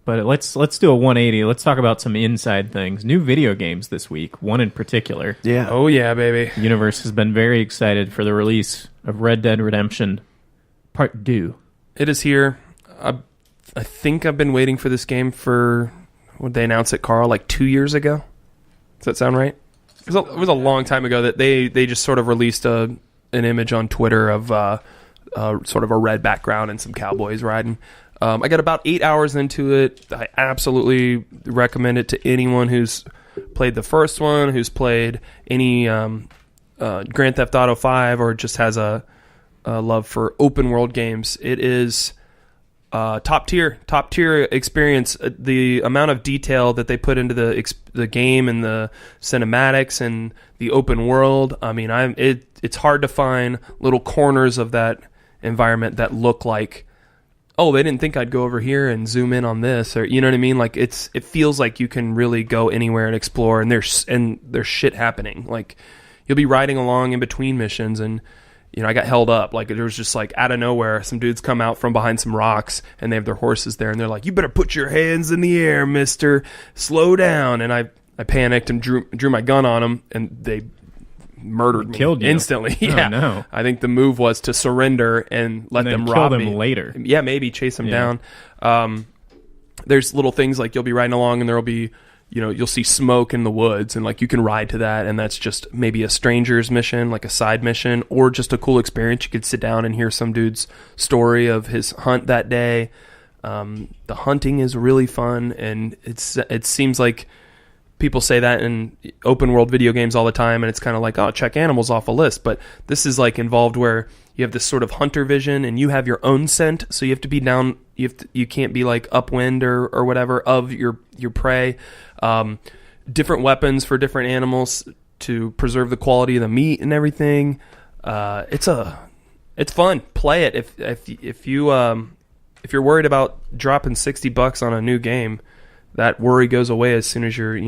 But let's do a 180. Let's talk about some inside things. New video games this week. One in particular. Yeah. Oh yeah, baby. The universe has been very excited for the release of Red Dead Redemption Part 2. It is here. I think I've been waiting for this game for, when they announced it, Carl, like 2 years ago. Does that sound right? It was a long time ago that they just sort of released an image on Twitter of sort of a red background and some cowboys riding. I got about 8 hours into it. I absolutely recommend it to anyone who's played the first one, who's played any Grand Theft Auto 5, or just has a love for open world games. It is top tier experience. The amount of detail that they put into the game and the cinematics and the open world. I mean, it's hard to find little corners of that environment that look like, oh, they didn't think I'd go over here and zoom in on this, or you know what I mean? Like it feels like you can really go anywhere and explore, and there's shit happening. Like you'll be riding along in between missions, and you know, I got held up. Like there was just like out of nowhere, some dudes come out from behind some rocks, and they have their horses there, and they're like, "You better put your hands in the air, mister. Slow down." And I panicked and drew my gun on them, and they murdered me. Killed you instantly. Yeah, no. I think the move was to surrender and let them rob me. Kill them later. Yeah, maybe chase them down. There's little things like you'll be riding along, and there'll be, you know, you'll see smoke in the woods, and like you can ride to that, and that's just maybe a stranger's mission, like a side mission, or just a cool experience. You could sit down and hear some dude's story of his hunt that day. The hunting is really fun, and it seems like people say that in open world video games all the time, and it's kind of like, oh, check animals off a list. But this is like involved where you have this sort of hunter vision, and you have your own scent, so you have to be down. You can't be like upwind or whatever of your prey. Different weapons for different animals to preserve the quality of the meat and everything. It's fun. Play it if you're worried about dropping $60 on a new game. That worry goes away as soon as you're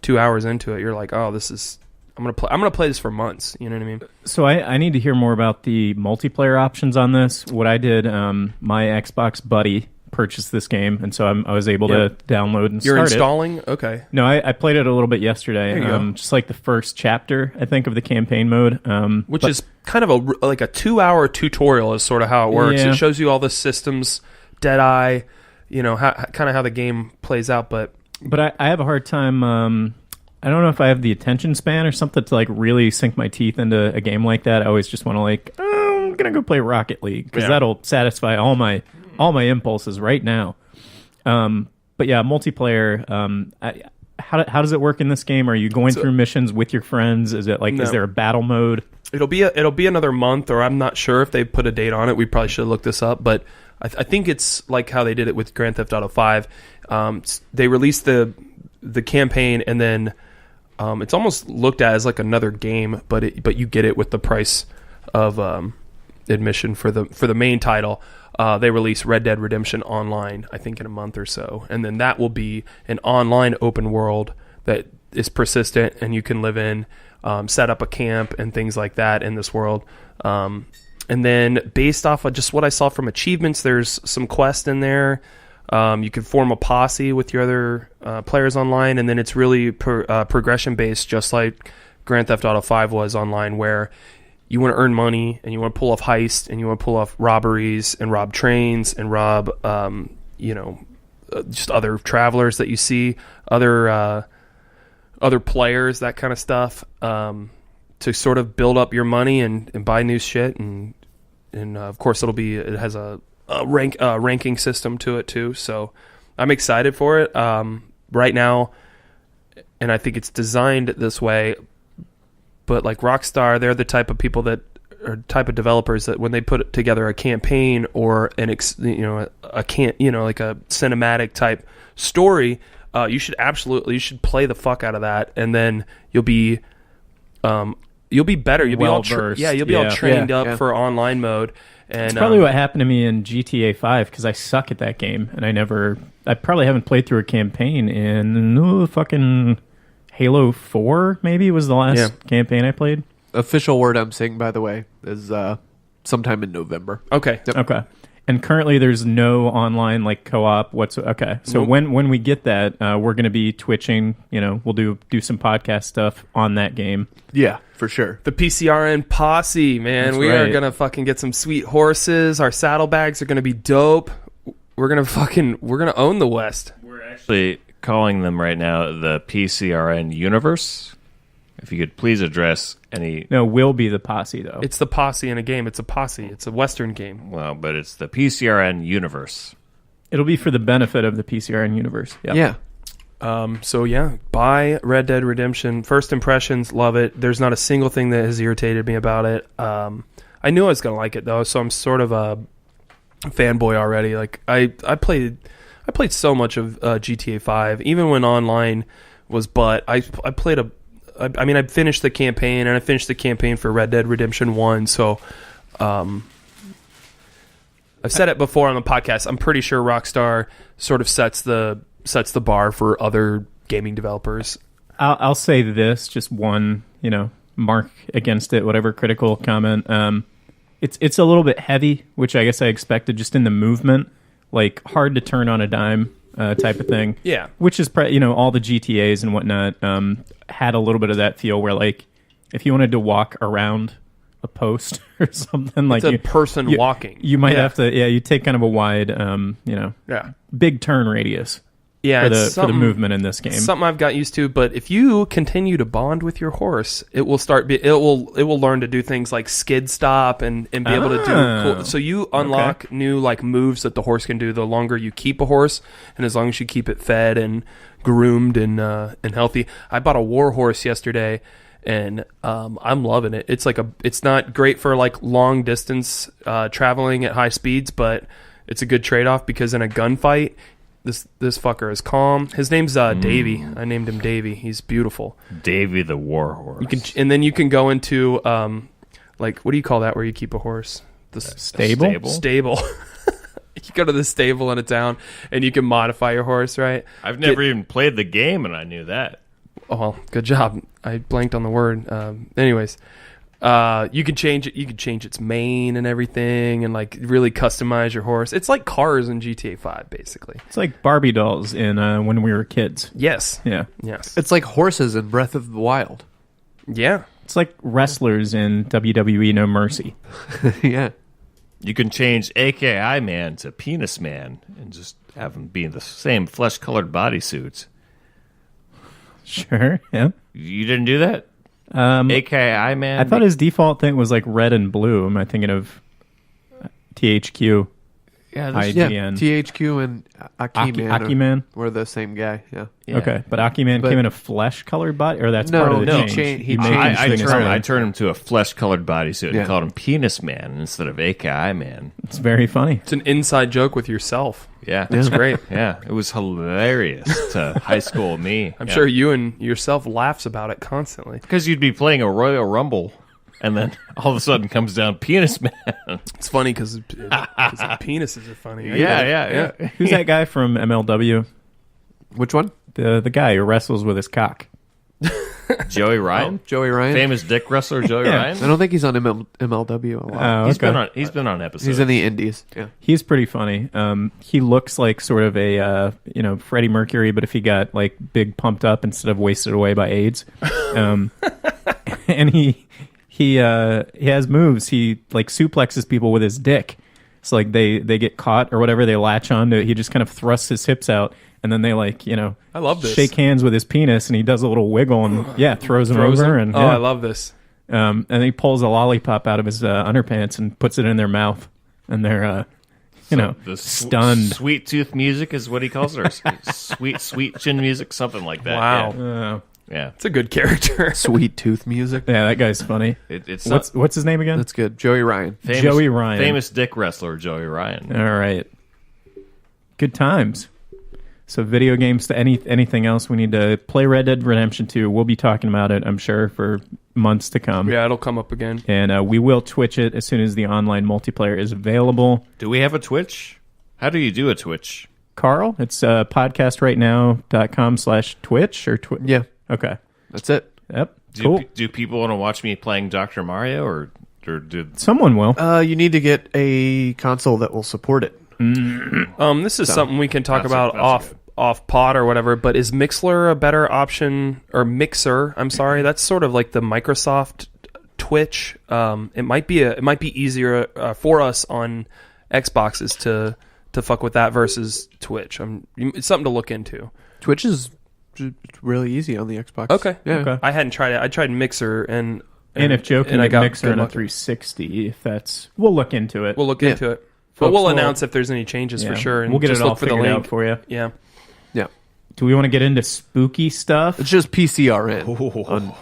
2 hours into it. You're like, oh, I'm gonna play this for months. You know what I mean? So I need to hear more about the multiplayer options on this. What I did, my Xbox buddy purchased this game, and so I was able to download and You're start installing? Okay. No, I played it a little bit yesterday. There you go. Just like the first chapter, I think, of the campaign mode. Which is kind of like a 2-hour tutorial is sort of how it works. Yeah. It shows you all the systems, Deadeye, how the game plays out. But I have a hard time. I don't know if I have the attention span or something to like really sink my teeth into a game like that. I always just want to I'm gonna go play Rocket League because that'll satisfy all my impulses right now. But yeah, multiplayer. How does it work in this game? Are you going through missions with your friends? Is it like is there a battle mode? It'll be another month, or I'm not sure if they put a date on it. We probably should look this up, but I think it's like how they did it with Grand Theft Auto 5. They released the campaign, and then it's almost looked at as like another game, but you get it with the price of admission for the main title. They release Red Dead Redemption Online, I think, in a month or so, and then that will be an online open world that is persistent, and you can live in, set up a camp and things like that in this world. And then based off of just what I saw from achievements, there's some quests in there. You can form a posse with your other players online, and then it's really progression based, just like Grand Theft Auto 5 was online, where you want to earn money, and you want to pull off heists, and you want to pull off robberies, and rob trains, and rob just other travelers that you see, other players, that kind of stuff, to sort of build up your money and buy new shit, and of course it has a ranking system to it too. So I'm excited for it right now, and I think it's designed this way. But like Rockstar, they're the type of people that are type of developers that when they put together a campaign or like a cinematic type story, you should play the fuck out of that, and then you'll be better. You'll be all trained up for online mode. And it's probably what happened to me in GTA 5 because I suck at that game, and I probably haven't played through a campaign in fucking Halo 4. Maybe was the last campaign I played. Official word I'm seeing, by the way, is sometime in November. Okay. Yep. Okay. And currently, there's no online like co-op whatsoever. Okay, so Nope. when we get that, we're going to be twitching. We'll do some podcast stuff on that game. Yeah, for sure. The PCRN posse, man. That's we are right. gonna fucking get some sweet horses. Our saddlebags are gonna be dope. We're gonna own the West. We're actually calling them right now the PCRN Universe. If you could please address any... No, we'll be the posse though. It's the posse in a game. It's a posse. It's a Western game. Well, but it's the PCRN Universe. It'll be for the benefit of the PCRN universe. Yep. Yeah. So yeah, buy Red Dead Redemption. First impressions, love it. There's not a single thing that has irritated me about it. I knew I was gonna like it though, so I'm sort of a fanboy already. Like I played so much of GTA 5, even when online was. But I finished the campaign, and I finished the campaign for Red Dead Redemption 1. So, I've said it before on the podcast. I'm pretty sure Rockstar sort of sets the bar for other gaming developers. I'll say this, just one, mark against it, whatever critical comment. It's a little bit heavy, which I guess I expected just in the movement, like hard to turn on a dime type of thing. Yeah. Which is, all the GTAs and whatnot had a little bit of that feel where, like, if you wanted to walk around a post or something, like It's a person walking. you might Yeah. have to, you take kind of a wide, Yeah. big turn radius. Yeah, For it's the movement in this game. Something I've got used to, but if you continue to bond with your horse, it will learn to do things like skid stop and be able to do cool. So you unlock new like moves that the horse can do the longer you keep a horse, and as long as you keep it fed and groomed and healthy. I bought a war horse yesterday, and I'm loving it. It's not great for like long distance traveling at high speeds, but it's a good trade off because in a gunfight, This fucker is calm. His name's Davy. I named him Davy. He's beautiful. Davy the Warhorse. Then you can go into like, what do you call that where you keep a horse? The Stable? Stable. You go to the stable in a town and you can modify your horse, right? I've never even played the game, and I knew that. Oh, well, good job. I blanked on the word. Anyways, you can change it. You can change its mane and everything, and like really customize your horse. It's like cars in GTA 5, basically. It's like Barbie dolls in when we were kids. Yes. Yeah. Yes. It's like horses in Breath of the Wild. Yeah. It's like wrestlers in WWE No Mercy. Yeah. You can change AKI Man to Penis Man and just have them be in the same flesh-colored bodysuits. Sure, yeah. You didn't do that? AKI Man? I thought his default thing was like red and blue. Am I thinking of THQ? Yeah, IGN. THQ and AKI Aki Man? were the same guy. Yeah. Okay, but Aki Man came in a flesh-colored body? Or that's No, part of the no, change? he made changed his thing as well. I turned him to a flesh-colored bodysuit Yeah. and called him Penis Man instead of AKI Man. It's very funny. It's an inside joke with yourself. Yeah. It's great. Yeah, it was hilarious to high school me. I'm sure you and yourself laughs about it constantly. Because you'd be playing a Royal Rumble, and then all of a sudden comes down Penis Man. It's funny because penises are funny. Yeah. Who's that guy from MLW? Which one? The guy who wrestles with his cock. Joey Ryan? Joey Ryan. Famous dick wrestler Joey Yeah. Ryan? I don't think he's on MLW a lot. He's been on episodes. He's in the Indies. Yeah. He's pretty funny. He looks like sort of a Freddie Mercury, but if he got like big pumped up instead of wasted away by AIDS. And he has moves. He like suplexes people with his dick. It's like they get caught or whatever, they latch onto it. He just kind of thrusts his hips out, and then they I love this. shake hands with his penis, and he does a little wiggle and throws him over. And I love this. and he pulls a lollipop out of his underpants and puts it in their mouth, and they're the stunned. Sweet tooth music is what he calls it, or sweet chin music, something like that. Wow. Yeah. It's a good character. Sweet tooth music. Yeah, that guy's funny. It's What's his name again? That's good. Joey Ryan. famous, Joey Ryan. famous dick wrestler Joey Ryan. All right. Good times. So video games to anything else, we need to play Red Dead Redemption 2. We'll be talking about it, I'm sure, for months to come. Yeah, it'll come up again. And we will Twitch it as soon as the online multiplayer is available. Do we have a Twitch? How do you do a Twitch? Carl, it's podcastrightnow.com/Twitch or Yeah. Okay. That's it. Yep. Cool. Do people want to watch me playing Dr. Mario, or or did Someone will. You need to get a console that will support it. This is something we can talk That's about off pod or whatever, but is Mixler a better option, or Mixer, I'm sorry, that's sort of like the Microsoft Twitch. It might be easier for us on Xboxes to fuck with that versus Twitch. It's something to look into. Twitch is really easy on the Xbox. Okay. Yeah. Okay. I hadn't tried it. I tried Mixer and if Joe can I get got Mixer good and a luck. 360, we'll look into it. We'll look Yeah. into it. But Folks, we'll we'll- announce if there's any changes Yeah. for sure. And We'll get just it all look for the figured link. out for you. Yeah. Yeah. Do we want to get into spooky stuff? It's just PCRN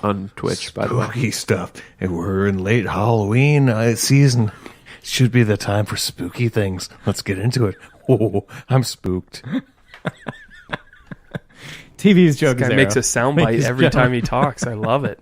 on Twitch, by the way. spooky stuff? And we're in late Halloween season. Should be the time for spooky things. Let's get into it. Oh, I'm spooked. TV's joke Guy is makes a Arrow. soundbite Ladies and every time gentlemen. he talks. I love it.